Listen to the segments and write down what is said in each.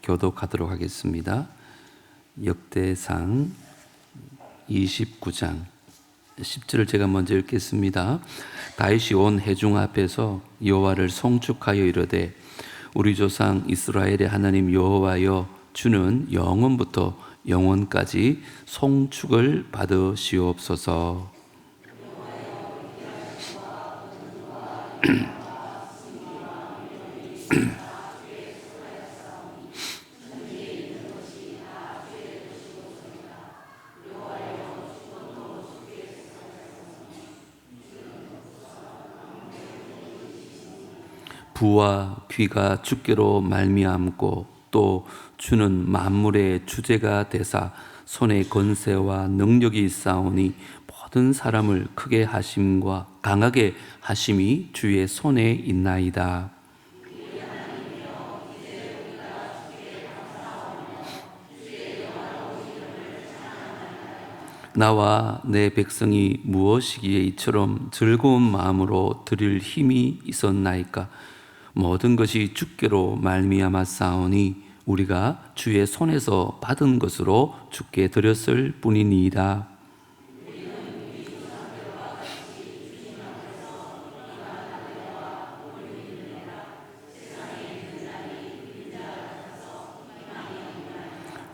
교독하도록 하겠습니다. 역대상 29장 10절을 제가 먼저 읽겠습니다. 다윗이 온 회중 앞에서 여호와를 송축하여 이르되 우리 조상 이스라엘의 하나님 여호와여, 주는 영원부터 영원까지 송축을 받으시옵소서. 부와 귀가 주께로 말미암고 또 주는 만물의 주제가 되사 손에 권세와 능력이 있사오니 모든 사람을 크게 하심과 강하게 하심이 주의 손에 있나이다. 나와 내 백성이 무엇이기에 이처럼 즐거운 마음으로 드릴 힘이 있었나이까? 모든 것이 주께로 말미암아 싸우니 우리가 주의 손에서 받은 것으로 주께 드렸을 뿐이니이다.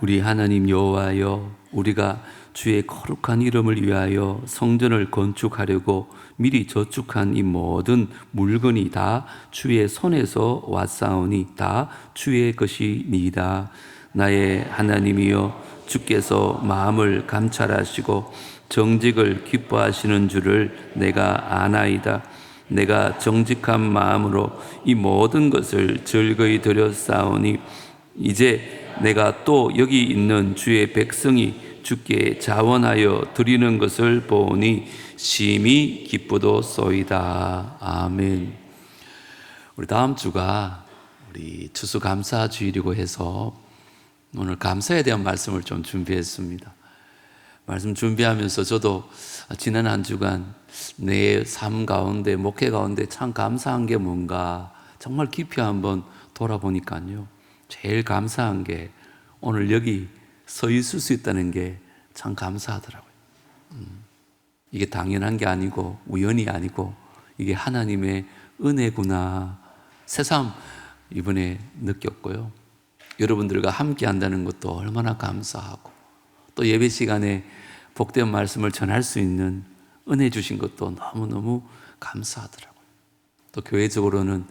우리 하나님 여호와여, 우리가 주의 거룩한 이름을 위하여 성전을 건축하려고 미리 저축한 이 모든 물건이 다 주의 손에서 왔사오니 다 주의 것이니이다. 나의 하나님이여, 주께서 마음을 감찰하시고 정직을 기뻐하시는 줄을 내가 아나이다. 내가 정직한 마음으로 이 모든 것을 즐거이 드렸사오니 이제 내가 또 여기 있는 주의 백성이 주께 자원하여 드리는 것을 보니 심히 기쁘도소이다. 아멘. 우리 다음 주가 우리 추수감사주일이고 해서 오늘 감사에 대한 말씀을 좀 준비했습니다. 말씀 준비하면서 저도 지난 한 주간 내 삶 가운데, 목회 가운데 참 감사한 게 뭔가 정말 깊이 한번 돌아보니까요, 제일 감사한 게 오늘 여기 서 있을 수 있다는 게 참 감사하더라고요. 이게 당연한 게 아니고 우연이 아니고 이게 하나님의 은혜구나, 새삼 이번에 느꼈고요. 여러분들과 함께 한다는 것도 얼마나 감사하고, 또 예배 시간에 복된 말씀을 전할 수 있는 은혜 주신 것도 너무너무 감사하더라고요. 또 교회적으로는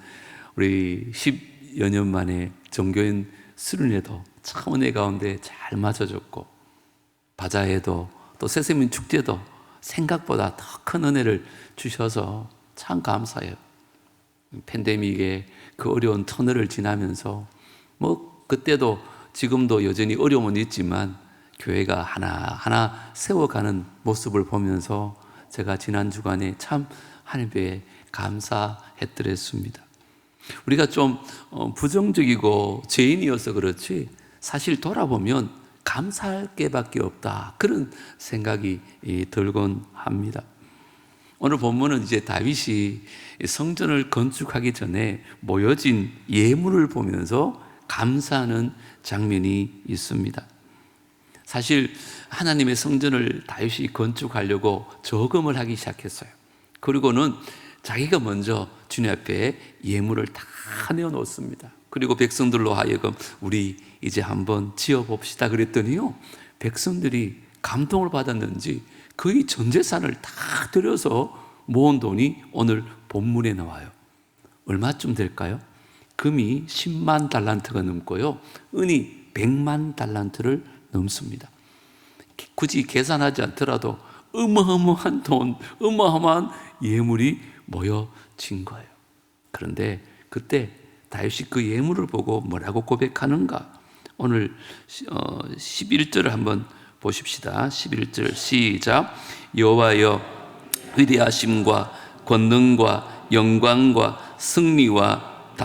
우리 10여 년 만에 종교인 수련회도 참 은혜 가운데 잘 맞춰줬고, 바자회도 또 새세민 축제도 생각보다 더 큰 은혜를 주셔서 참 감사해요. 팬데믹의 그 어려운 터널을 지나면서 그때도 지금도 여전히 어려움은 있지만 교회가 하나하나 세워가는 모습을 보면서 제가 지난 주간에 참 하나님께 감사했더랬습니다. 우리가 좀 부정적이고 죄인이어서 그렇지 사실 돌아보면 감사할 게밖에 없다, 그런 생각이 들곤 합니다. 오늘 본문은 이제 다윗이 성전을 건축하기 전에 모여진 예물을 보면서 감사하는 장면이 있습니다. 사실 하나님의 성전을 다윗이 건축하려고 저금을 하기 시작했어요. 그리고는 자기가 먼저 주님 앞에 예물을 다 내어놓습니다. 그리고 백성들로 하여금 우리 이제 한번 지어봅시다 그랬더니요, 백성들이 감동을 받았는지 거의 전 재산을 다 들여서 모은 돈이 오늘 본문에 나와요. 얼마쯤 될까요? 금이 10만 달란트가 넘고요, 은이 100만 달란트를 넘습니다. 굳이 계산하지 않더라도 어마어마한 돈, 어마어마한 예물이 모여진 거예요. 그런데 그때 다윗이 그 예물을 보고 뭐라고 고백하는가? 오늘 11절을 한번 보십시다. 11절 시작. 여호와여, 위대하심과 권능과 영광과 승리와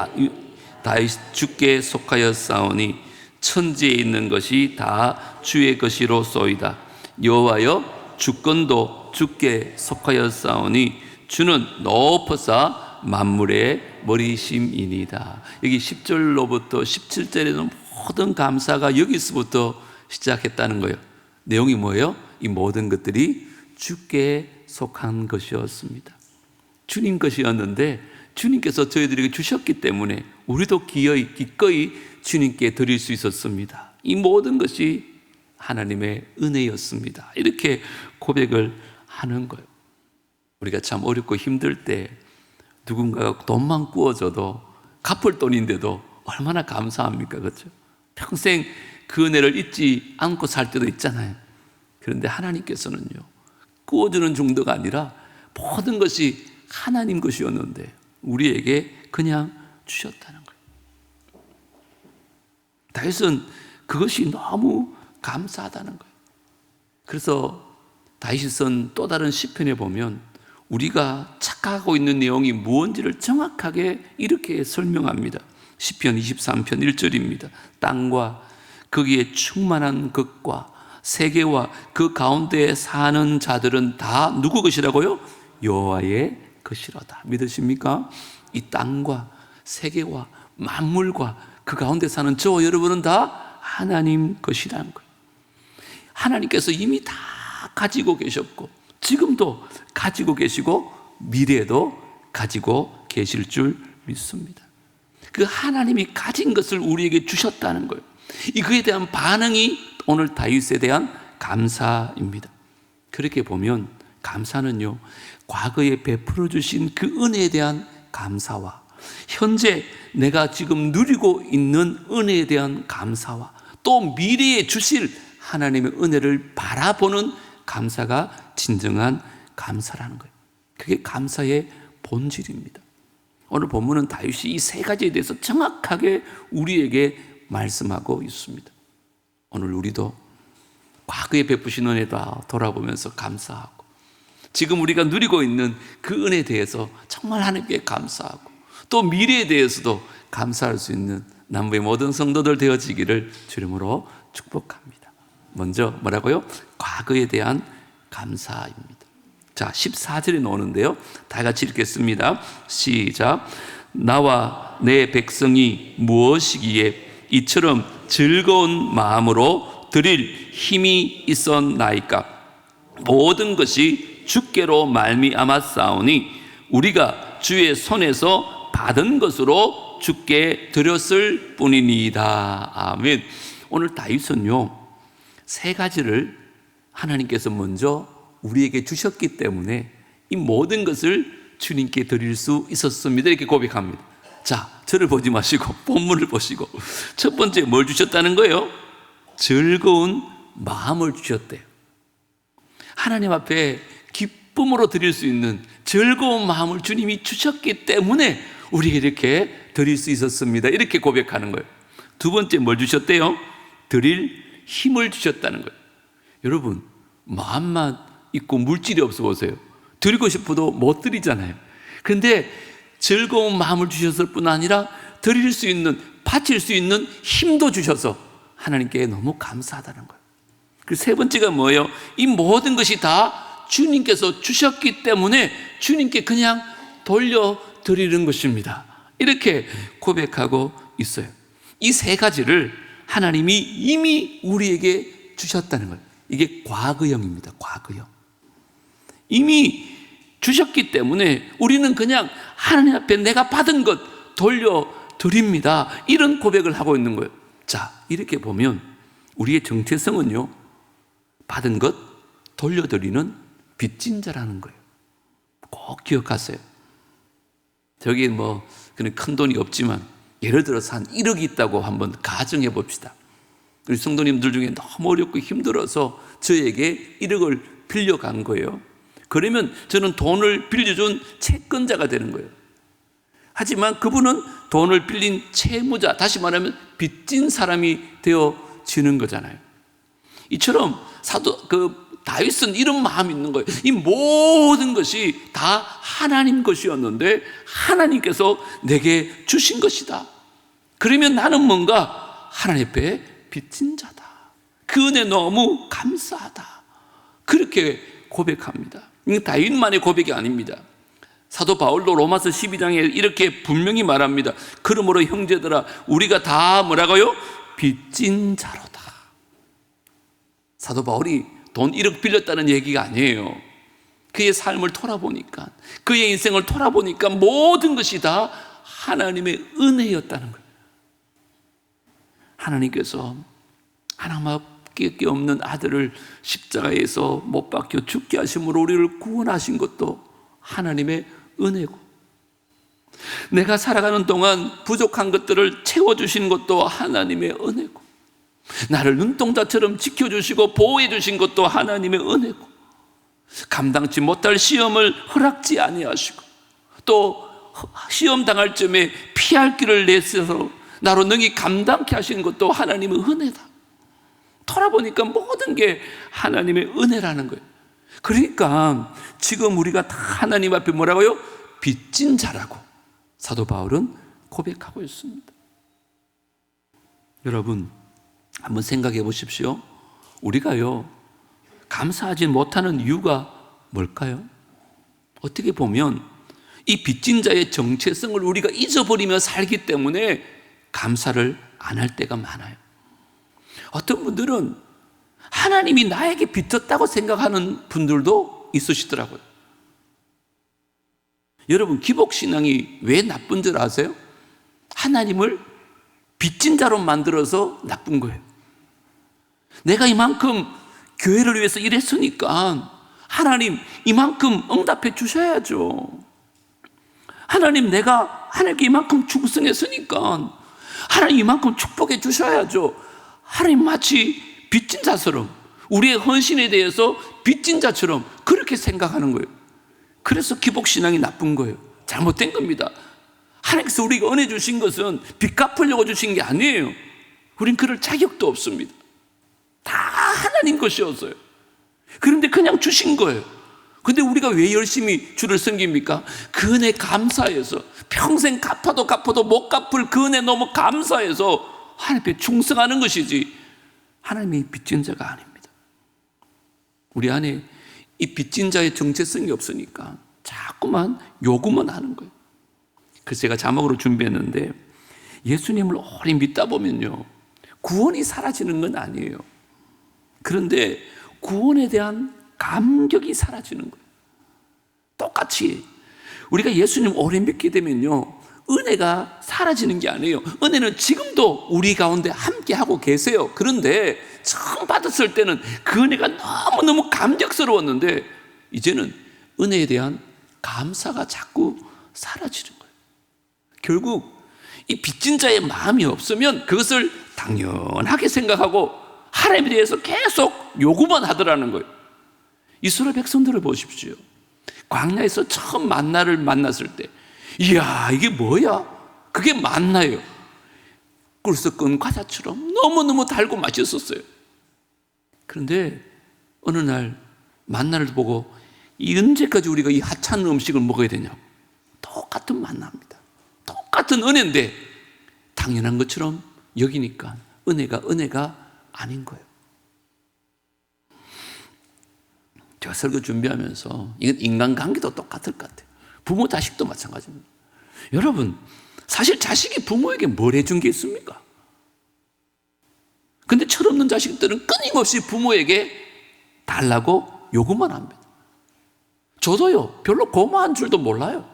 다윗 주께 속하였사오니 천지에 있는 것이 다 주의 것이로소이다. 여호와여, 주권도 주께 속하였사오니 주는 높으사 만물의 머리심이니이다. 여기 10절로부터 17절에는 모든 감사가 여기서부터 시작했다는 거예요. 내용이 뭐예요? 이 모든 것들이 주께 속한 것이었습니다. 주님 것이었는데 주님께서 저희들에게 주셨기 때문에 우리도 기꺼이 주님께 드릴 수 있었습니다. 이 모든 것이 하나님의 은혜였습니다. 이렇게 고백을 하는 거예요. 우리가 참 어렵고 힘들 때 누군가가 돈만 구워줘도 갚을 돈인데도 얼마나 감사합니까? 그렇죠? 평생 그 은혜를 잊지 않고 살 때도 있잖아요. 그런데 하나님께서는요, 구워주는 정도가 아니라 모든 것이 하나님 것이었는데 우리에게 그냥 주셨다는 거예요. 다윗은 그것이 너무 감사하다는 거예요. 그래서 다윗이 쓴 또 다른 시편에 보면 우리가 착각하고 있는 내용이 무엇인지를 정확하게 이렇게 설명합니다. 시편 23편 1절입니다. 땅과 거기에 충만한 것과 세계와 그 가운데에 사는 자들은 다 누구 것이라고요? 여호와의 것이로다. 믿으십니까? 이 땅과 세계와 만물과 그 가운데 사는 저와 여러분은 다 하나님 것이라는 거예요. 하나님께서 이미 다 가지고 계셨고 지금도 가지고 계시고 미래에도 가지고 계실 줄 믿습니다. 그 하나님이 가진 것을 우리에게 주셨다는 거예요. 그에 대한 반응이 오늘 다윗에 대한 감사입니다. 그렇게 보면 감사는요, 과거에 베풀어 주신 그 은혜에 대한 감사와 현재 내가 지금 누리고 있는 은혜에 대한 감사와 또 미래에 주실 하나님의 은혜를 바라보는 감사가 진정한 감사라는 거예요. 그게 감사의 본질입니다. 오늘 본문은 다윗이 이 세 가지에 대해서 정확하게 우리에게 말씀하고 있습니다. 오늘 우리도 과거에 베푸신 은혜도 돌아보면서 감사하고 지금 우리가 누리고 있는 그 은혜에 대해서 정말 하나님께 감사하고 또 미래에 대해서도 감사할 수 있는 남부의 모든 성도들 되어지기를 주님으로 축복합니다. 먼저 뭐라고요? 과거에 대한 감사입니다. 자, 14절에 나오는데요. 다 같이 읽겠습니다. 시작. 나와 내 백성이 무엇이기에 이처럼 즐거운 마음으로 드릴 힘이 있었나이까? 모든 것이 주께로 말미암았사오니 우리가 주의 손에서 받은 것으로 주께 드렸을 뿐이니이다. 아멘. 오늘 다윗은요, 세 가지를 하나님께서 먼저 우리에게 주셨기 때문에 이 모든 것을 주님께 드릴 수 있었습니다. 이렇게 고백합니다. 자, 저를 보지 마시고 본문을 보시고 첫 번째 뭘 주셨다는 거예요? 즐거운 마음을 주셨대요. 하나님 앞에 기쁨으로 드릴 수 있는 즐거운 마음을 주님이 주셨기 때문에 우리에게 이렇게 드릴 수 있었습니다. 이렇게 고백하는 거예요. 두 번째 뭘 주셨대요? 드릴 힘을 주셨다는 거예요. 여러분, 마음만 있고 물질이 없어 보세요. 드리고 싶어도 못 드리잖아요. 그런데 즐거운 마음을 주셨을 뿐 아니라 드릴 수 있는, 바칠 수 있는 힘도 주셔서 하나님께 너무 감사하다는 거예요. 그 세 번째가 뭐예요? 이 모든 것이 다 주님께서 주셨기 때문에 주님께 그냥 돌려드리는 것입니다. 이렇게 고백하고 있어요. 이 세 가지를 하나님이 이미 우리에게 주셨다는 거예요. 이게 과거형입니다. 과거형. 이미 주셨기 때문에 우리는 그냥 하나님 앞에 내가 받은 것 돌려드립니다. 이런 고백을 하고 있는 거예요. 자, 이렇게 보면 우리의 정체성은요, 받은 것 돌려드리는 빚진 자라는 거예요. 꼭 기억하세요. 저기 그런 큰 돈이 없지만 예를 들어서 한 1억이 있다고 한번 가정해 봅시다. 우리 성도님들 중에 너무 어렵고 힘들어서 저에게 1억을 빌려간 거예요. 그러면 저는 돈을 빌려준 채권자가 되는 거예요. 하지만 그분은 돈을 빌린 채무자, 다시 말하면 빚진 사람이 되어지는 거잖아요. 이처럼 다윗은 이런 마음이 있는 거예요. 이 모든 것이 다 하나님 것이었는데 하나님께서 내게 주신 것이다. 그러면 나는 뭔가 하나님 앞에 빚진 자다. 그 은혜 너무 감사하다. 그렇게 고백합니다. 이건 다윗만의 고백이 아닙니다. 사도 바울도 로마서 12장에 이렇게 분명히 말합니다. 그러므로 형제들아, 우리가 다 뭐라고요? 빚진 자로다. 사도 바울이 돈 1억 빌렸다는 얘기가 아니에요. 그의 삶을 돌아보니까, 그의 인생을 돌아보니까 모든 것이 다 하나님의 은혜였다는 거예요. 하나님께서 하나님밖에 없는 아들을 십자가에서 못 박혀 죽게 하심으로 우리를 구원하신 것도 하나님의 은혜고, 내가 살아가는 동안 부족한 것들을 채워주신 것도 하나님의 은혜고, 나를 눈동자처럼 지켜주시고 보호해주신 것도 하나님의 은혜고, 감당치 못할 시험을 허락지 아니하시고, 또 시험 당할 쯤에 피할 길을 내셔서 나로 능히 감당케 하시는 것도 하나님의 은혜다. 돌아보니까 모든 게 하나님의 은혜라는 거예요. 그러니까 지금 우리가 다 하나님 앞에 뭐라고요? 빚진 자라고 사도 바울은 고백하고 있습니다. 여러분, 한번 생각해 보십시오. 우리가요, 감사하지 못하는 이유가 뭘까요? 어떻게 보면 이 빚진 자의 정체성을 우리가 잊어버리며 살기 때문에 감사를 안 할 때가 많아요. 어떤 분들은 하나님이 나에게 빚졌다고 생각하는 분들도 있으시더라고요. 여러분, 기복신앙이 왜 나쁜 줄 아세요? 하나님을 빚진 자로 만들어서 나쁜 거예요. 내가 이만큼 교회를 위해서 일했으니까 하나님 이만큼 응답해 주셔야죠. 하나님, 내가 하나님께 이만큼 충성했으니까 하나님 이만큼 축복해 주셔야죠. 하나님 마치 빚진 자처럼, 우리의 헌신에 대해서 빚진 자처럼 그렇게 생각하는 거예요. 그래서 기복신앙이 나쁜 거예요. 잘못된 겁니다. 하나님께서 우리가 은혜 주신 것은 빚 갚으려고 주신 게 아니에요. 우린 그럴 자격도 없습니다. 다 하나님 것이었어요. 그런데 그냥 주신 거예요. 근데 우리가 왜 열심히 주를 섬깁니까? 그 은혜 감사해서, 평생 갚아도 못 갚을 그 은혜 너무 감사해서 하나님 앞에 충성하는 것이지, 하나님이 빚진 자가 아닙니다. 우리 안에 이 빚진 자의 정체성이 없으니까 자꾸만 요구만 하는 거예요. 그래서 제가 자막으로 준비했는데, 예수님을 오래 믿다 보면요, 구원이 사라지는 건 아니에요. 그런데 구원에 대한 감격이 사라지는 거예요. 똑같이 우리가 예수님 오래 믿게 되면요, 은혜가 사라지는 게 아니에요. 은혜는 지금도 우리 가운데 함께 하고 계세요. 그런데 처음 받았을 때는 그 은혜가 너무너무 감격스러웠는데, 이제는 은혜에 대한 감사가 자꾸 사라지는 거예요. 결국 이 빚진 자의 마음이 없으면 그것을 당연하게 생각하고 하나님에 대해서 계속 요구만 하더라는 거예요. 이스라엘 백성들을 보십시오. 광야에서 처음 만나를 만났을 때, 이야, 이게 뭐야? 그게 만나예요. 꿀서 끈 과자처럼 너무너무 달고 맛있었어요. 그런데 어느 날 만나를 보고, 이 언제까지 우리가 이 하찮은 음식을 먹어야 되냐고. 똑같은 만나입니다. 똑같은 은혜인데 당연한 것처럼 여기니까 은혜가 아닌 거예요. 제가 설교 준비하면서, 이건 인간관계도 똑같을 것 같아요. 부모 자식도 마찬가지입니다. 여러분, 사실 자식이 부모에게 뭘 해준 게 있습니까? 근데 철없는 자식들은 끊임없이 부모에게 달라고 요구만 합니다. 저도요, 별로 고마운 줄도 몰라요.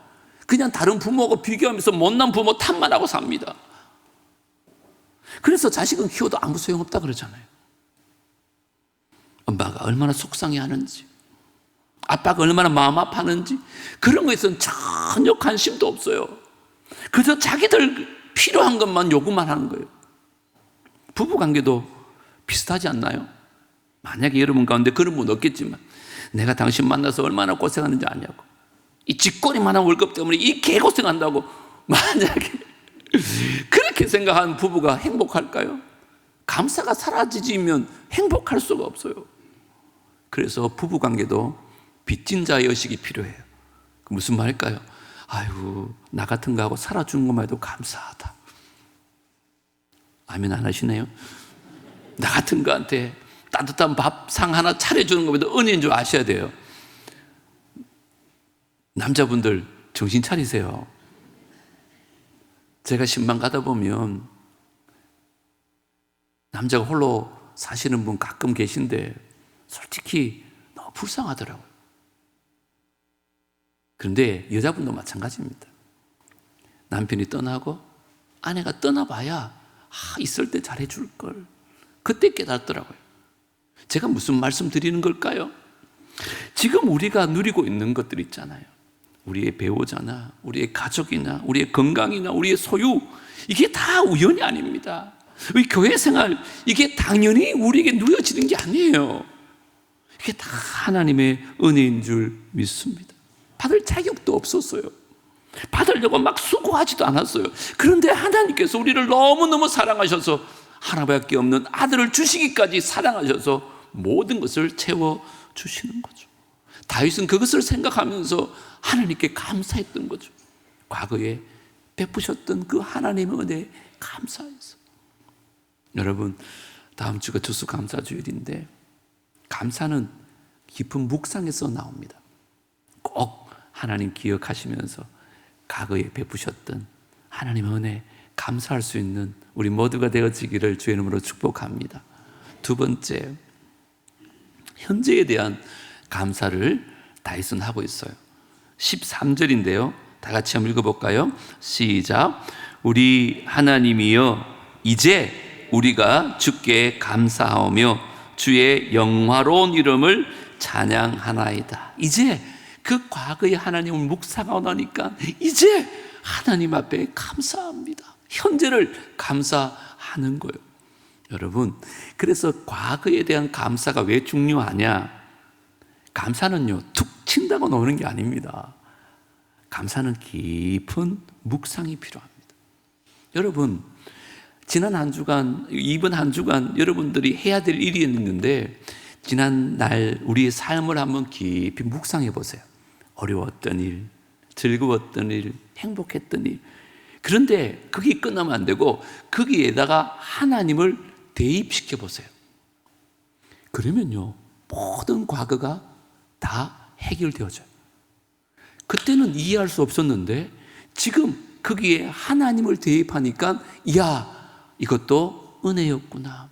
그냥 다른 부모하고 비교하면서 못난 부모 탓만 하고 삽니다. 그래서 자식은 키워도 아무 소용없다 그러잖아요. 엄마가 얼마나 속상해하는지, 아빠가 얼마나 마음 아파하는지, 그런 거에서는 전혀 관심도 없어요. 그저 자기들 필요한 것만 요구만 하는 거예요. 부부관계도 비슷하지 않나요? 만약에 여러분 가운데 그런 분 없겠지만, 내가 당신 만나서 얼마나 고생하는지 아냐고, 이 쥐꼬리만한 월급 때문에 이 개고생한다고, 만약에 그렇게 생각하는 부부가 행복할까요? 감사가 사라지면 행복할 수가 없어요. 그래서 부부관계도 빚진 자의 의식이 필요해요. 무슨 말일까요? 아이고, 나 같은 거하고 살아주는 것만 해도 감사하다. 아멘 안 하시네요? 나 같은 거한테 따뜻한 밥상 하나 차려주는 것보다 은혜인 줄 아셔야 돼요. 남자분들 정신 차리세요. 제가 신방 가다 보면 남자가 홀로 사시는 분 가끔 계신데 솔직히 너무 불쌍하더라고요. 그런데 여자분도 마찬가지입니다. 남편이 떠나고 아내가 떠나봐야 있을 때 잘해줄 걸. 그때 깨닫더라고요. 제가 무슨 말씀 드리는 걸까요? 지금 우리가 누리고 있는 것들 있잖아요. 우리의 배우자나 우리의 가족이나 우리의 건강이나 우리의 소유, 이게 다 우연이 아닙니다. 우리 교회 생활, 이게 당연히 우리에게 누려지는 게 아니에요. 이게 다 하나님의 은혜인 줄 믿습니다. 받을 자격도 없었어요. 받으려고 막 수고하지도 않았어요. 그런데 하나님께서 우리를 너무너무 사랑하셔서 하나밖에 없는 아들을 주시기까지 사랑하셔서 모든 것을 채워주시는 거죠. 다윗은 그것을 생각하면서 하나님께 감사했던 거죠. 과거에 베푸셨던 그 하나님의 은혜에 감사해서. 여러분, 다음 주가 추수감사주일인데 감사는 깊은 묵상에서 나옵니다. 꼭 하나님 기억하시면서 과거에 베푸셨던 하나님의 은혜 감사할 수 있는 우리 모두가 되어지기를 주의 이름으로 축복합니다. 두 번째, 현재에 대한 감사를 다윗은 하고 있어요. 13절인데요. 다 같이 한번 읽어볼까요? 시작. 우리 하나님이여, 이제 우리가 주께 감사하며 주의 영화로운 이름을 찬양하나이다. 이제 그 과거의 하나님을 묵상하고 나니까 이제 하나님 앞에 감사합니다. 현재를 감사하는 거예요. 여러분, 그래서 과거에 대한 감사가 왜 중요하냐? 감사는요, 툭 친다고 노는 게 아닙니다. 감사는 깊은 묵상이 필요합니다. 여러분, 지난 한 주간, 이번 한 주간 여러분들이 해야 될 일이 있는데 지난 날 우리의 삶을 한번 깊이 묵상해 보세요. 어려웠던 일, 즐거웠던 일, 행복했던 일. 그런데 그게 끝나면 안 되고 거기에다가 하나님을 대입시켜 보세요. 그러면요, 모든 과거가 다 해결되어져요. 그때는 이해할 수 없었는데 지금 거기에 하나님을 대입하니까, 이야, 이것도 은혜였구나.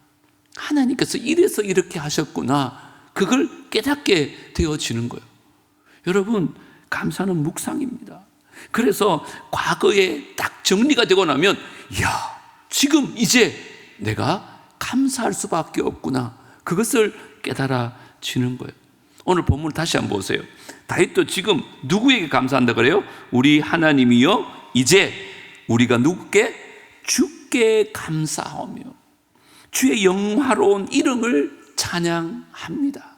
하나님께서 이래서 이렇게 하셨구나. 그걸 깨닫게 되어지는 거예요. 여러분, 감사는 묵상입니다. 그래서 과거에 딱 정리가 되고 나면, 이야, 지금 이제 내가 감사할 수밖에 없구나. 그것을 깨달아지는 거예요. 오늘 본문 다시 한번 보세요. 다윗도 지금 누구에게 감사한다 그래요? 우리 하나님이여, 이제 우리가 누구께? 주께 감사하며 주의 영화로운 이름을 찬양합니다.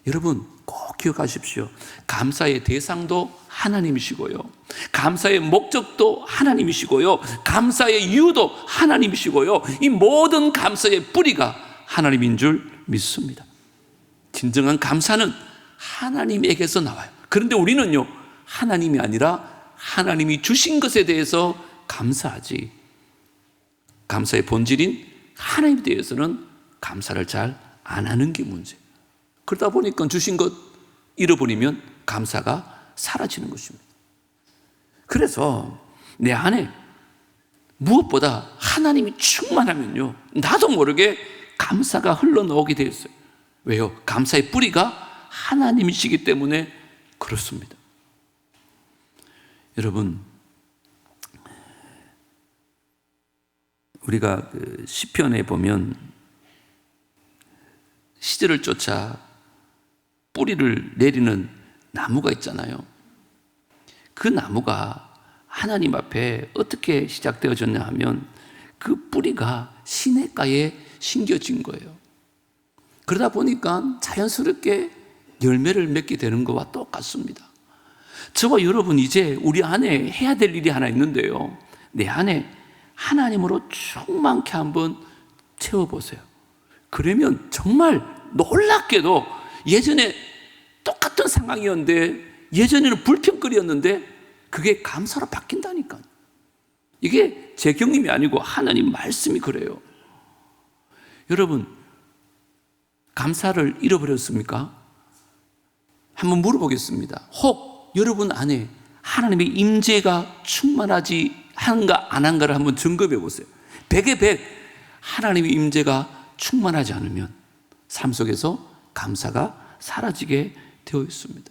여러분, 꼭 기억하십시오. 감사의 대상도 하나님이시고요, 감사의 목적도 하나님이시고요, 감사의 이유도 하나님이시고요, 이 모든 감사의 뿌리가 하나님인 줄 믿습니다. 진정한 감사는 하나님에게서 나와요. 그런데 우리는요, 하나님이 아니라 하나님이 주신 것에 대해서 감사하지, 감사의 본질인 하나님에 대해서는 감사를 잘 안 하는 게 문제예요. 그러다 보니까 주신 것 잃어버리면 감사가 사라지는 것입니다. 그래서 내 안에 무엇보다 하나님이 충만하면요, 나도 모르게 감사가 흘러나오게 되어 있어요. 왜요? 감사의 뿌리가 하나님이시기 때문에 그렇습니다. 여러분, 우리가 시편에 보면 시절을 쫓아 뿌리를 내리는 나무가 있잖아요. 그 나무가 하나님 앞에 어떻게 시작되어졌냐 하면 그 뿌리가 시냇가에 심겨진 거예요. 그러다 보니까 자연스럽게 열매를 맺게 되는 것과 똑같습니다. 저와 여러분, 이제 우리 안에 해야 될 일이 하나 있는데요, 내 안에 하나님으로 충만케 한번 채워보세요. 그러면 정말 놀랍게도 예전에 똑같은 상황이었는데, 예전에는 불평거리였는데 그게 감사로 바뀐다니까요. 이게 제 경험이 아니고 하나님 말씀이 그래요. 여러분, 감사를 잃어버렸습니까? 한번 물어보겠습니다. 혹 여러분 안에 하나님의 임재가 충만하지 한가 안 한가를 한번 점검해 보세요. 100에 100 하나님의 임재가 충만하지 않으면 삶 속에서 감사가 사라지게 되어 있습니다.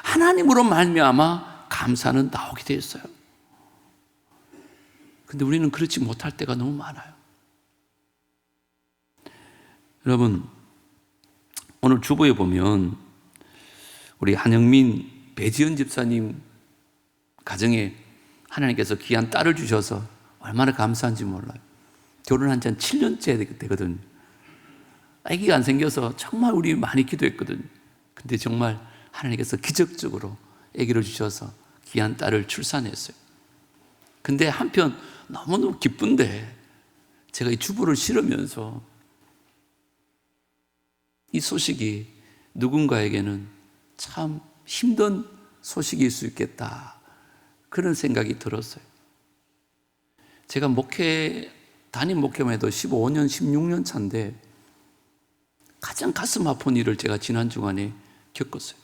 하나님으로 말미암아 감사는 나오게 되어 있어요. 근데 우리는 그렇지 못할 때가 너무 많아요. 여러분, 오늘 주보에 보면 우리 한영민, 배지연 집사님 가정에 하나님께서 귀한 딸을 주셔서 얼마나 감사한지 몰라요. 결혼한 지 한 7년째 되거든요. 아기가 안 생겨서 정말 우리 많이 기도했거든요. 근데 정말 하나님께서 기적적으로 아기를 주셔서 귀한 딸을 출산했어요. 근데 한편 너무너무 기쁜데 제가 이 주보를 실으면서 이 소식이 누군가에게는 참 힘든 소식일 수 있겠다, 그런 생각이 들었어요. 제가 담임 목회만 해도 15년, 16년 차인데 가장 가슴 아픈 일을 제가 지난 주간에 겪었어요.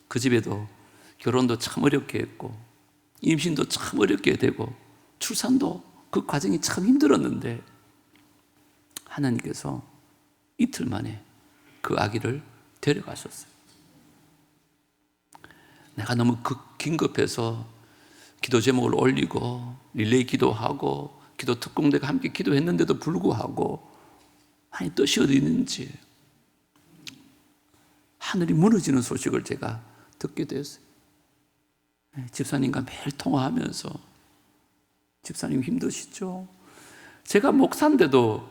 그 집에도 결혼도 참 어렵게 했고 임신도 참 어렵게 되고 출산도 그 과정이 참 힘들었는데 하나님께서 이틀 만에 그 아기를 데려가셨어요. 내가 너무 긴급해서 기도 제목을 올리고 릴레이 기도하고 기도 특공대가 함께 기도했는데도 불구하고 하나님 뜻이 어디 있는지 하늘이 무너지는 소식을 제가 듣게 되었어요. 집사님과 매일 통화하면서 집사님 힘드시죠? 제가 목사인데도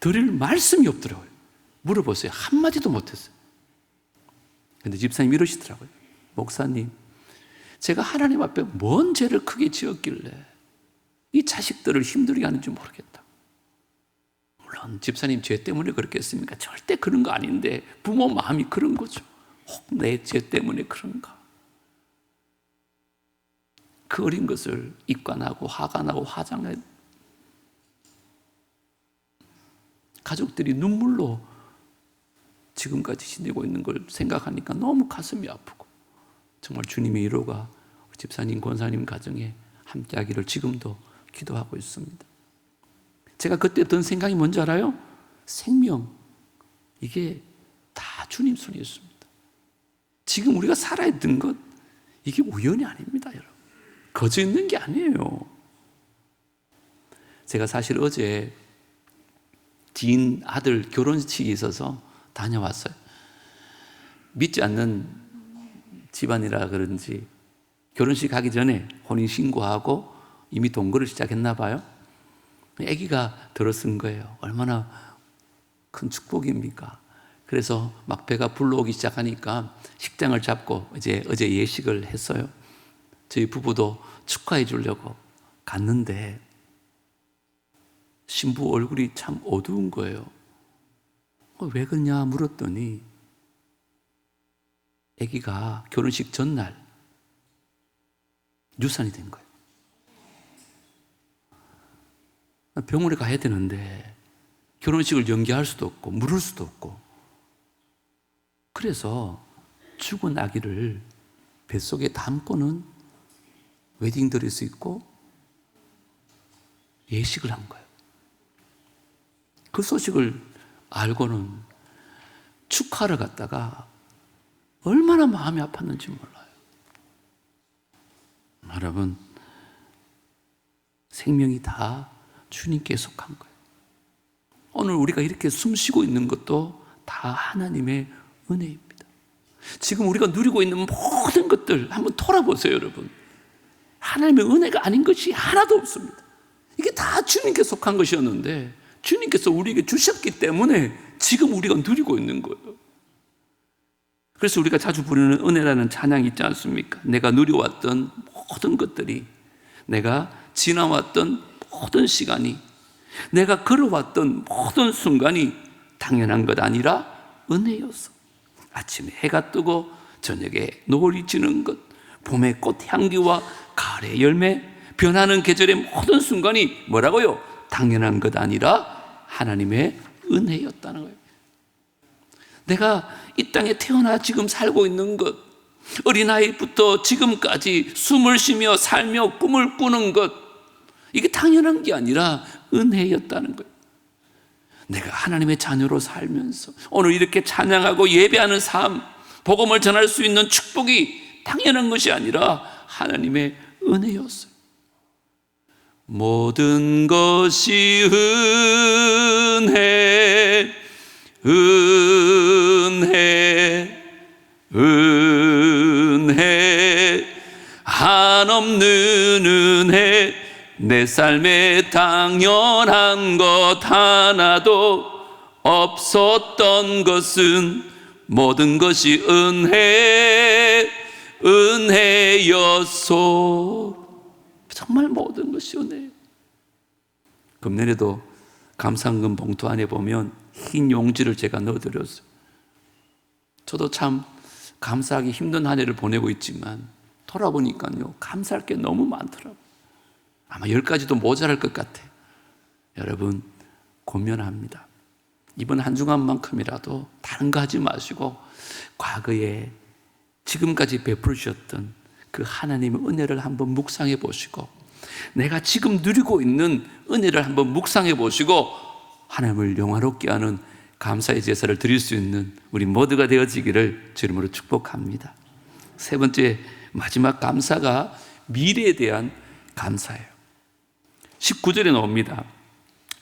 드릴 말씀이 없더라고요. 물어보세요. 한마디도 못했어요. 근데 집사님 이러시더라고요. 목사님, 제가 하나님 앞에 뭔 죄를 크게 지었길래 이 자식들을 힘들게 하는지 모르겠다. 물론 집사님 죄 때문에 그렇겠습니까? 절대 그런 거 아닌데 부모 마음이 그런 거죠. 혹 내 죄 때문에 그런가? 그 어린 것을 입관하고 화관하고 화장해 가족들이 눈물로 지금까지 지내고 있는 걸 생각하니까 너무 가슴이 아프고 정말 주님의 위로가 집사님, 권사님 가정에 함께하기를 지금도 기도하고 있습니다. 제가 그때 든 생각이 뭔지 알아요? 생명, 이게 다 주님 손에 있습니다. 지금 우리가 살아있는 것, 이게 우연이 아닙니다, 여러분. 거저 있는 게 아니에요. 제가 사실 어제 지인 아들 결혼식이 있어서 다녀왔어요. 믿지 않는 집안이라 그런지 결혼식 가기 전에 혼인신고하고 이미 동거를 시작했나 봐요. 아기가 들어선 거예요. 얼마나 큰 축복입니까? 그래서 막 배가 불러오기 시작하니까 식장을 잡고 어제 예식을 했어요. 저희 부부도 축하해 주려고 갔는데 신부 얼굴이 참 어두운 거예요. 왜 그러냐 물었더니 아기가 결혼식 전날 유산이 된 거예요. 병원에 가야 되는데 결혼식을 연기할 수도 없고 물을 수도 없고 그래서 죽은 아기를 뱃속에 담고는 웨딩드레스 입고 예식을 한 거예요. 그 소식을 알고는 축하를 갔다가 얼마나 마음이 아팠는지 몰라요. 여러분, 생명이 다 주님께 속한 거예요. 오늘 우리가 이렇게 숨 쉬고 있는 것도 다 하나님의 은혜입니다. 지금 우리가 누리고 있는 모든 것들 한번 돌아보세요, 여러분. 하나님의 은혜가 아닌 것이 하나도 없습니다. 이게 다 주님께 속한 것이었는데 주님께서 우리에게 주셨기 때문에 지금 우리가 누리고 있는 거예요. 그래서 우리가 자주 부르는 은혜라는 찬양이 있지 않습니까? 내가 누려왔던 모든 것들이, 내가 지나왔던 모든 시간이, 내가 걸어왔던 모든 순간이 당연한 것 아니라 은혜였어. 아침에 해가 뜨고 저녁에 노을이 지는 것, 봄의 꽃향기와 가을의 열매, 변하는 계절의 모든 순간이 뭐라고요? 당연한 것 아니라 하나님의 은혜였다는 거예요. 내가 이 땅에 태어나 지금 살고 있는 것, 어린아이부터 지금까지 숨을 쉬며 살며 꿈을 꾸는 것, 이게 당연한 게 아니라 은혜였다는 거예요. 내가 하나님의 자녀로 살면서 오늘 이렇게 찬양하고 예배하는 삶, 복음을 전할 수 있는 축복이 당연한 것이 아니라 하나님의 은혜였어요. 모든 것이 은혜, 은혜, 은혜, 한없는 은혜, 내 삶에 당연한 것 하나도 없었던 것은 모든 것이 은혜, 은혜였소. 정말 모든 것이 은혜. 금년에도 감사헌금 봉투 안에 보면 흰 용지를 제가 넣어드렸어요. 저도 참 감사하기 힘든 한 해를 보내고 있지만 돌아보니까요, 감사할 게 너무 많더라고요. 아마 10가지도 모자랄 것 같아요. 여러분, 권면합니다. 이번 한 주간만큼이라도 다른 거 하지 마시고 과거에 지금까지 베풀으셨던 그 하나님의 은혜를 한번 묵상해 보시고, 내가 지금 누리고 있는 은혜를 한번 묵상해 보시고 하나님을 영화롭게 하는 감사의 제사를 드릴 수 있는 우리 모두가 되어지기를 주님으로 축복합니다. 세 번째, 마지막 감사가 미래에 대한 감사예요. 19절에 나옵니다.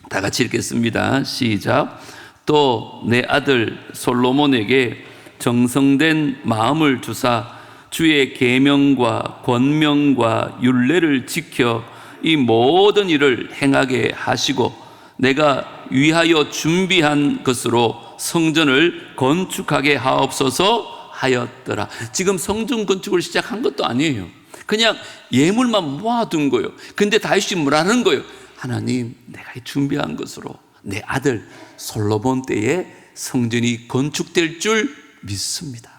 다 같이 읽겠습니다. 시작. 또 내 아들 솔로몬에게 정성된 마음을 주사 주의 계명과 권명과 율례를 지켜 이 모든 일을 행하게 하시고 내가 위하여 준비한 것으로 성전을 건축하게 하옵소서 하였더라. 지금 성전 건축을 시작한 것도 아니에요. 그냥 예물만 모아둔 거예요. 근데 다윗이 뭐라는 거예요? 하나님, 내가 준비한 것으로 내 아들 솔로몬 때에 성전이 건축될 줄 믿습니다.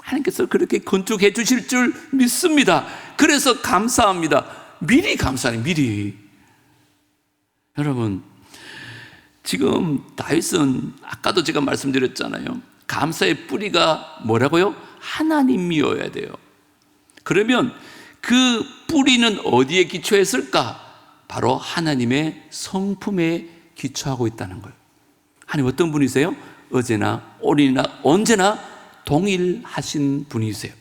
하나님께서 그렇게 건축해 주실 줄 믿습니다. 그래서 감사합니다. 미리 감사해요. 미리. 여러분, 지금 다윗은 아까도 제가 말씀드렸잖아요. 감사의 뿌리가 뭐라고요? 하나님이어야 돼요. 그러면 그 뿌리는 어디에 기초했을까? 바로 하나님의 성품에 기초하고 있다는 거예요. 하나님 어떤 분이세요? 어제나 오늘이나 언제나 동일하신 분이세요.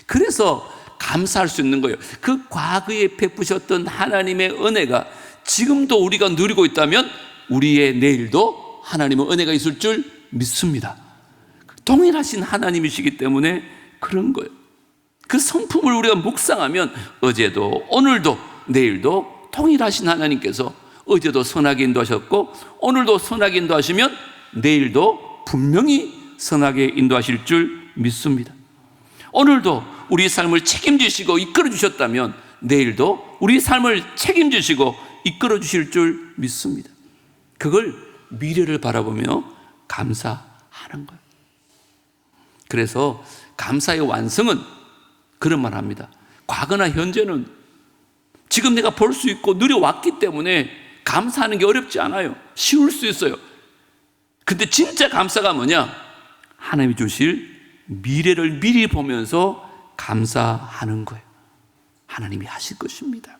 그래서 감사할 수 있는 거예요. 그 과거에 베푸셨던 하나님의 은혜가 지금도 우리가 누리고 있다면 우리의 내일도 하나님의 은혜가 있을 줄 믿습니다. 동일하신 하나님이시기 때문에 그런 거예요. 그 성품을 우리가 묵상하면 어제도 오늘도 내일도 동일하신 하나님께서 어제도 선하게 인도하셨고 오늘도 선하게 인도하시면 내일도 분명히 선하게 인도하실 줄 믿습니다. 오늘도 우리 삶을 책임지시고 이끌어 주셨다면 내일도 우리 삶을 책임지시고 이끌어 주실 줄 믿습니다. 그걸 미래를 바라보며 감사하는 거예요. 그래서 감사의 완성은 그런 말 합니다. 과거나 현재는 지금 내가 볼 수 있고 누려왔기 때문에 감사하는 게 어렵지 않아요. 쉬울 수 있어요. 근데 진짜 감사가 뭐냐? 하나님이 주실 미래를 미리 보면서 감사하는 거예요. 하나님이 하실 것입니다.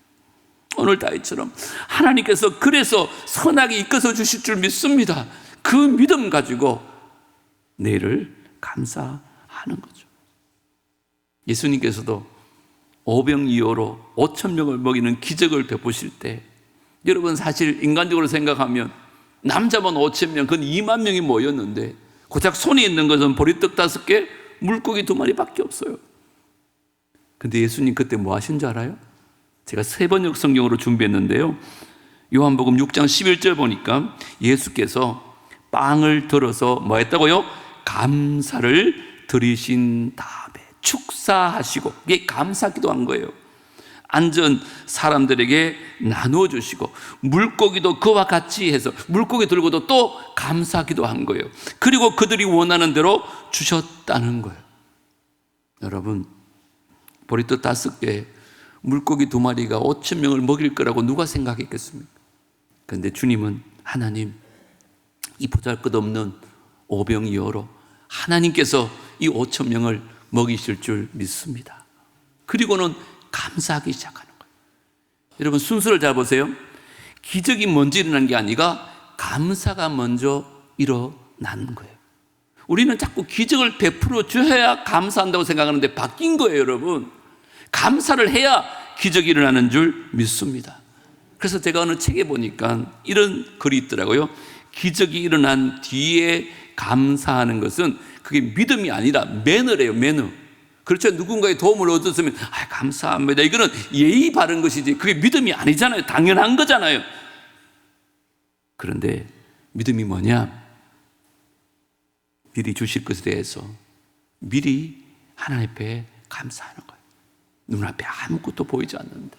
오늘 다윗처럼 하나님께서 그래서 선하게 이끌어 주실 줄 믿습니다. 그 믿음 가지고 내일을 감사하는 거죠. 예수님께서도 오병이어로 5,000명을 먹이는 기적을 베푸실 때 여러분 사실 인간적으로 생각하면 남자만 5,000명, 그건 2만 명이 모였는데 고작 손에 있는 것은 보리떡 5개, 물고기 2마리밖에 없어요. 근데 예수님 그때 뭐 하신 줄 알아요? 제가 세 번역 성경으로 준비했는데요. 요한복음 6장 11절 보니까 예수께서 빵을 들어서 뭐 했다고요? 감사를 드리신 다음에 축사하시고, 이게 감사 기도한 거예요. 앉은 사람들에게 나누어 주시고 물고기도 그와 같이 해서 물고기 들고도 또 감사 기도한 거예요. 그리고 그들이 원하는 대로 주셨다는 거예요. 여러분, 보리떡 5개, 물고기 2마리가 5,000명을 먹일 거라고 누가 생각했겠습니까? 그런데 주님은 하나님, 이 보잘것없는 오병이어로 하나님께서 이 5,000명을 먹이실 줄 믿습니다. 그리고는 감사하기 시작하는 거예요. 여러분 순서를 잘 보세요. 기적이 먼저 일어난 게 아니라 감사가 먼저 일어나는 거예요. 우리는 자꾸 기적을 베풀어 줘야 감사한다고 생각하는데 바뀐 거예요, 여러분. 감사를 해야 기적이 일어나는 줄 믿습니다. 그래서 제가 어느 책에 보니까 이런 글이 있더라고요. 기적이 일어난 뒤에 감사하는 것은 그게 믿음이 아니라 매너래요, 매너. 그렇죠. 누군가의 도움을 얻었으면 감사합니다. 이거는 예의 바른 것이지 그게 믿음이 아니잖아요. 당연한 거잖아요. 그런데 믿음이 뭐냐? 미리 주실 것에 대해서 미리 하나님 앞에 감사하는 거예요. 눈앞에 아무것도 보이지 않는데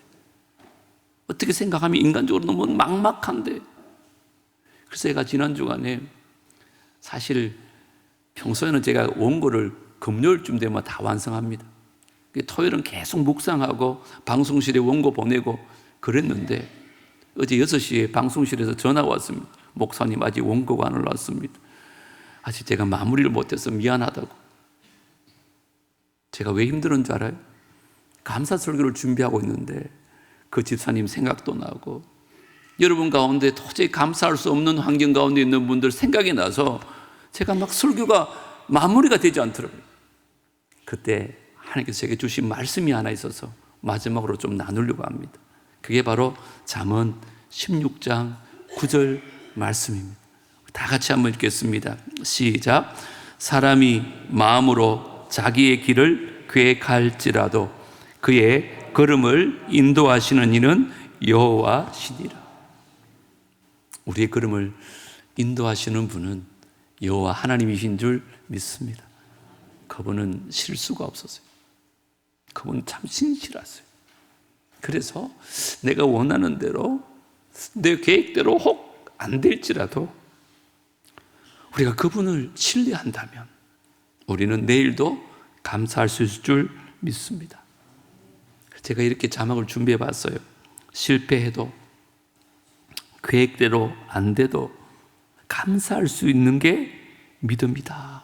어떻게 생각하면 인간적으로 너무 막막한데. 그래서 제가 지난 주간에 사실 평소에는 제가 원고를 금요일쯤 되면 다 완성합니다. 토요일은 계속 묵상하고 방송실에 원고 보내고 그랬는데 어제 6시에 방송실에서 전화가 왔습니다. 목사님 아직 원고가 안 올라왔습니다. 아직 제가 마무리를 못해서 미안하다고. 제가 왜 힘들은 줄 알아요? 감사 설교를 준비하고 있는데 그 집사님 생각도 나고 여러분 가운데 도저히 감사할 수 없는 환경 가운데 있는 분들 생각이 나서 제가 막 설교가 마무리가 되지 않더라고요. 그때 하나님께서 제게 주신 말씀이 하나 있어서 마지막으로 좀 나누려고 합니다. 그게 바로 잠언 16장 9절 말씀입니다. 다 같이 한번 읽겠습니다. 시작. 사람이 마음으로 자기의 길을 계획할지라도 그의 걸음을 인도하시는 이는 여호와시니라. 우리의 걸음을 인도하시는 분은 여호와 하나님이신 줄 믿습니다. 그분은 실수가 없었어요. 그분은 참 신실하세요. 그래서 내가 원하는 대로 내 계획대로 혹 안 될지라도 우리가 그분을 신뢰한다면 우리는 내일도 감사할 수 있을 줄 믿습니다. 제가 이렇게 자막을 준비해 봤어요. 실패해도 계획대로 안 돼도 감사할 수 있는 게 믿음이다.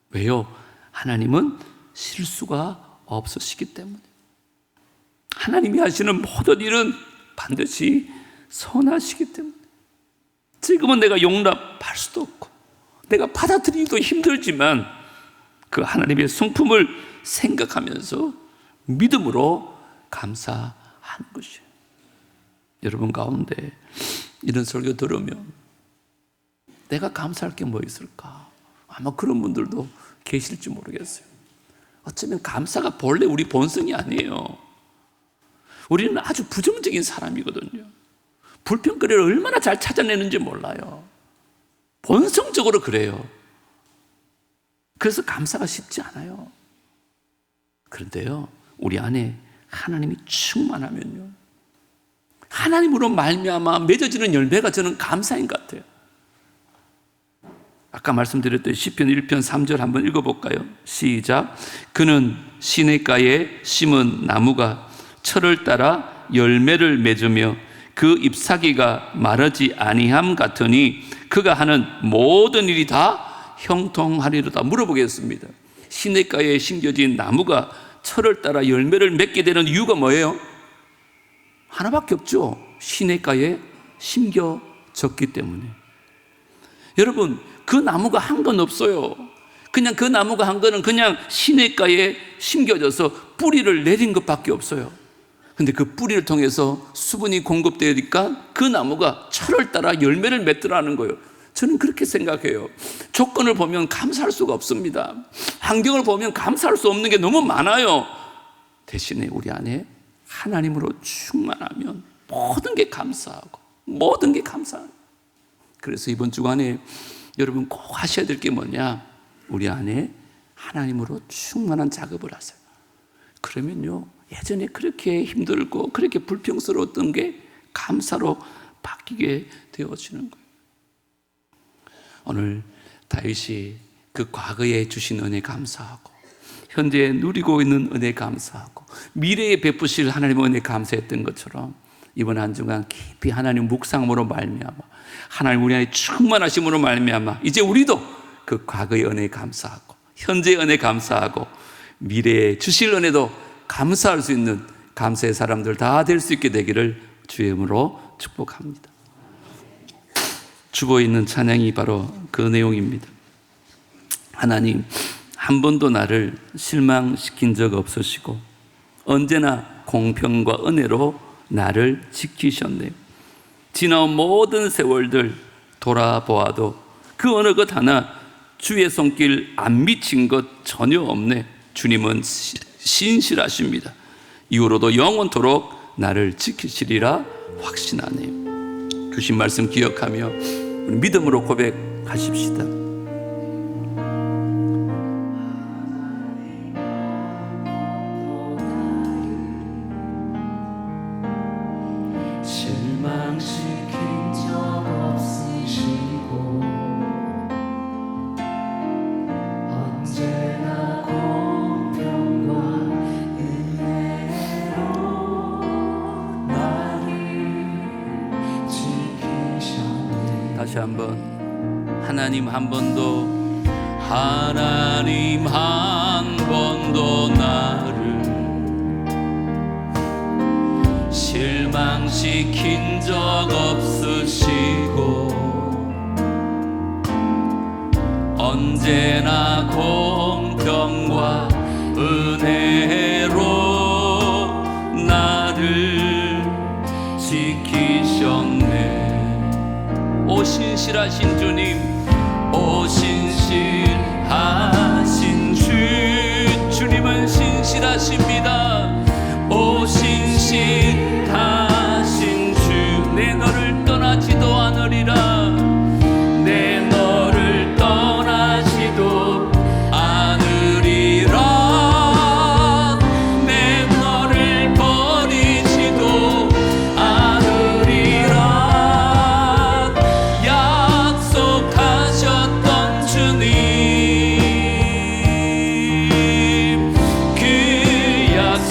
왜요? 하나님은 실수가 없으시기 때문에. 하나님이 하시는 모든 일은 반드시 선하시기 때문에. 지금은 내가 용납할 수도 없고 내가 받아들이기도 힘들지만 그 하나님의 성품을 생각하면서 믿음으로 감사하는 것이에요. 여러분 가운데 이런 설교 들으면 내가 감사할 게 뭐 있을까? 아마 그런 분들도 계실지 모르겠어요. 어쩌면 감사가 본래 우리 본성이 아니에요. 우리는 아주 부정적인 사람이거든요. 불평거리를 얼마나 잘 찾아내는지 몰라요. 본성적으로 그래요. 그래서 감사가 쉽지 않아요. 그런데요, 우리 안에 하나님이 충만하면요, 하나님으로 말미암아 맺어지는 열매가 저는 감사인 것 같아요. 아까 말씀드렸던 시편 1편 3절 한번 읽어볼까요? 시작. 그는 시냇가에 심은 나무가 철을 따라 열매를 맺으며 그 잎사귀가 마르지 아니함 같으니 그가 하는 모든 일이 다 형통하리로다. 물어보겠습니다. 시냇가에 심겨진 나무가 철을 따라 열매를 맺게 되는 이유가 뭐예요? 하나밖에 없죠. 시냇가에 심겨졌기 때문에. 여러분, 그 나무가 한 건 없어요. 그냥 그 나무가 한 거는 그냥 시냇가에 심겨져서 뿌리를 내린 것밖에 없어요. 근데 그 뿌리를 통해서 수분이 공급되니까 그 나무가 철을 따라 열매를 맺더라는 거예요. 저는 그렇게 생각해요. 조건을 보면 감사할 수가 없습니다. 환경을 보면 감사할 수 없는 게 너무 많아요. 대신에 우리 안에 하나님으로 충만하면 모든 게 감사하고 모든 게 감사하고. 그래서 이번 주간에 여러분 꼭 하셔야 될 게 뭐냐? 우리 안에 하나님으로 충만한 작업을 하세요. 그러면요, 예전에 그렇게 힘들고 그렇게 불평스러웠던 게 감사로 바뀌게 되어지는 거예요. 오늘 다윗이 그 과거에 주신 은혜 감사하고 현재 누리고 있는 은혜 감사하고 미래에 베푸실 하나님의 은혜 감사했던 것처럼 이번 한 주간 깊이 하나님 묵상으로 말미암아 하나님 우리 안에 충만하심으로 말미암아 이제 우리도 그 과거의 은혜 감사하고 현재의 은혜 감사하고 미래에 주실 은혜도 감사할 수 있는 감사의 사람들 다 될 수 있게 되기를 주의 이름으로 축복합니다. 주보에 있는 찬양이 바로 그 내용입니다. 하나님, 한 번도 나를 실망시킨 적 없으시고 언제나 공평과 은혜로 나를 지키셨네요. 지나온 모든 세월들 돌아보아도 그 어느 것 하나 주의 손길 안 미친 것 전혀 없네. 주님은 신실하십니다. 이후로도 영원토록 나를 지키시리라 확신하네요. 주신 말씀 기억하며 우리 믿음으로 고백하십시다. 실망시킨 적 없으시고 언제나 공평과 은혜로 나를 지키셨네. 다시 한번 하나님 한 번도 하나님 한 번도 나를 실망시킨 적 없으시고 언제나 공평과 은혜로 나를 지키셨네. 오 신실하신 주님, 오 신실하신 주님은 신실하십니다. 오 신실하신 주, 내 너를 떠나지도 않으리라. 내 너를 떠나지도 않으리라. 내 너를 버리지도 않으리라. 약속하셨던 주님, 그 약속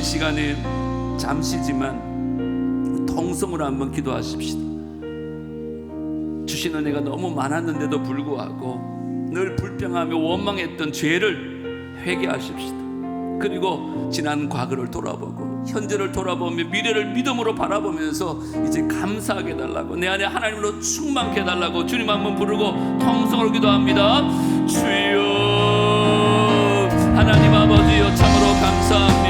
이 시간에 잠시지만 통성으로 한번 기도하십시다. 주신 은혜가 너무 많았는데도 불구하고 늘 불평하며 원망했던 죄를 회개하십시다. 그리고 지난 과거를 돌아보고 현재를 돌아보며 미래를 믿음으로 바라보면서 이제 감사하게 해달라고, 내 안에 하나님으로 충만케 해달라고 주님 한번 부르고 통성으로 기도합니다. 주여, 하나님 아버지여, 참으로 감사합니다.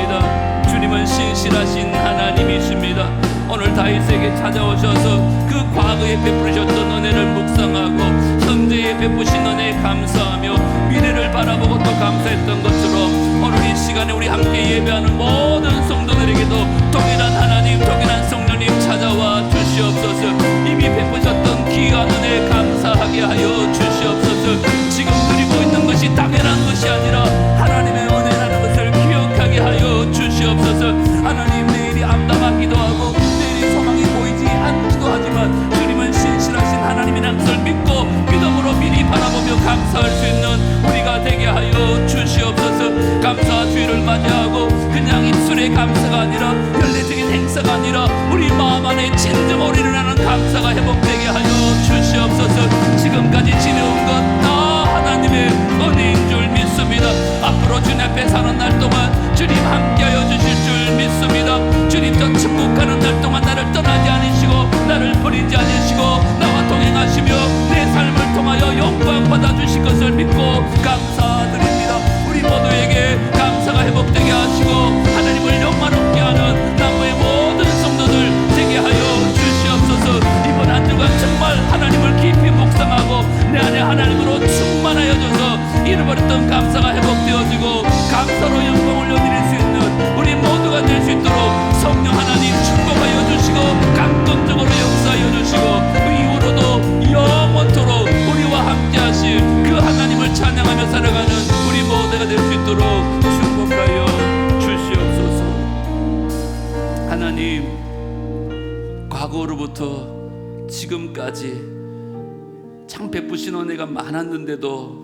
주님은 신실하신 하나님이십니다. 오늘 다윗에게 찾아오셔서 그 과거에 베푸셨던 은혜를 묵상하고 현재에 베푸신 은혜에 감사하며 미래를 바라보고 또 감사했던 것처럼 오늘 이 시간에 우리 함께 예배하는 모든 성도들에게도 동일한 하나님, 동일한 성령님 찾아와 주시옵소서. 이미 베푸셨던 귀한 은혜에 감사하게 하여 주시옵소서. 지금 누리고 있는 것이 당연한 것이 아니라 하나님의 은혜라는 것을 기억하게 하여 주시옵소서. 하나님, 내일이 암담하기도 하고 내일이 소망이 보이지 않기도 하지만 주님은 신실하신 하나님이라는 것을 믿고 믿음으로 미리 바라보며 감사할 수 있는 우리가 되게 하여 주시옵소서. 감사 주일을 맞이하고 그냥 입술의 감사가 아니라 연례적인 행사가 아니라 우리 마음 안에 진정으로 일어나는 감사가 회복되게 하여 주시옵소서. 지금까지 지내온 것 다 하나님의 은혜인 줄 믿습니다. 앞으로 주님 앞에 사는 날 동안 주님 함께하여 주실 줄 믿습니다. 주님, 저 축복하는 날 동안 나를 떠나지 않으시고 나를 버리지 않으시고 나와 동행하시며 내 삶을 통하여 영광 받아주실 것을 믿고 감사드립니다. 우리 모두에게 감사가 회복되게 하시고 하나님을 영화롭게 하는 남부의 모든 성도들 되게 하여 주시옵소서. 이번 한 주간 정말 하나님을 깊이 묵상하고 내 안에 하나님으로 충만하여져서 잃어버렸던 감사가 회복되어지고 감사로 영광을 올려드릴 수 있는 우리 모두가 될 수 있도록 성령 하나님 축복하여 주시고 감동적으로 역사하여 주시고 그 이후로도 영원토록 우리와 함께 하실 그 하나님을 찬양하며 살아가는 우리 모두가 될 수 있도록 축복하여 주시옵소서. 하나님, 과거로부터 지금까지 참 베푸신 은혜가 많았는데도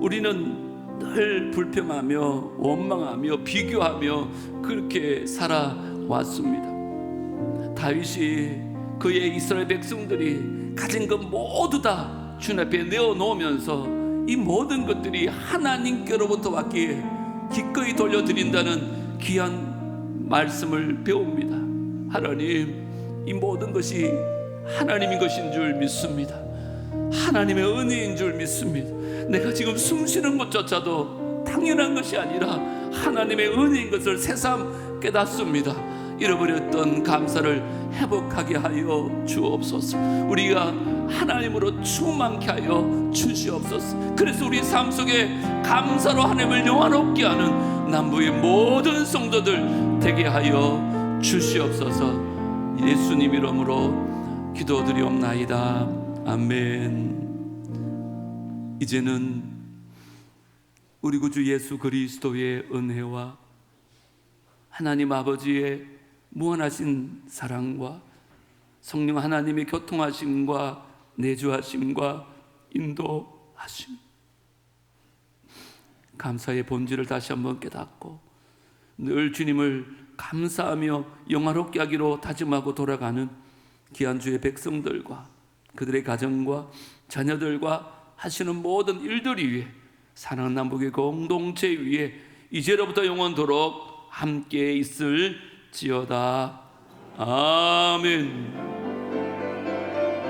우리는 늘 불평하며 원망하며 비교하며 그렇게 살아왔습니다. 다윗이 그의 이스라엘 백성들이 가진 것 모두 다 주님 앞에 내어놓으면서 이 모든 것들이 하나님께로부터 왔기에 기꺼이 돌려드린다는 귀한 말씀을 배웁니다. 하나님, 이 모든 것이 하나님인 것인 줄 믿습니다. 하나님의 은혜인 줄 믿습니다. 내가 지금 숨쉬는 것조차도 당연한 것이 아니라 하나님의 은혜인 것을 새삼 깨닫습니다. 잃어버렸던 감사를 회복하게 하여 주옵소서. 우리가 하나님으로 충만케 하여 주시옵소서. 그래서 우리 삶 속에 감사로 하나님을 영화롭게 하는 남부의 모든 성도들 되게 하여 주시옵소서. 예수님 이름으로 기도드리옵나이다. 아멘. 이제는 우리 구주 예수 그리스도의 은혜와 하나님 아버지의 무한하신 사랑과 성령 하나님의 교통하심과 내주하심과 인도하심, 감사의 본질을 다시 한번 깨닫고 늘 주님을 감사하며 영화롭게 하기로 다짐하고 돌아가는 귀한 주의 백성들과 그들의 가정과 자녀들과 하시는 모든 일들 위해 사랑하는 남북의 공동체 위에 이제로부터 영원토록 함께 있을지어다. 아멘.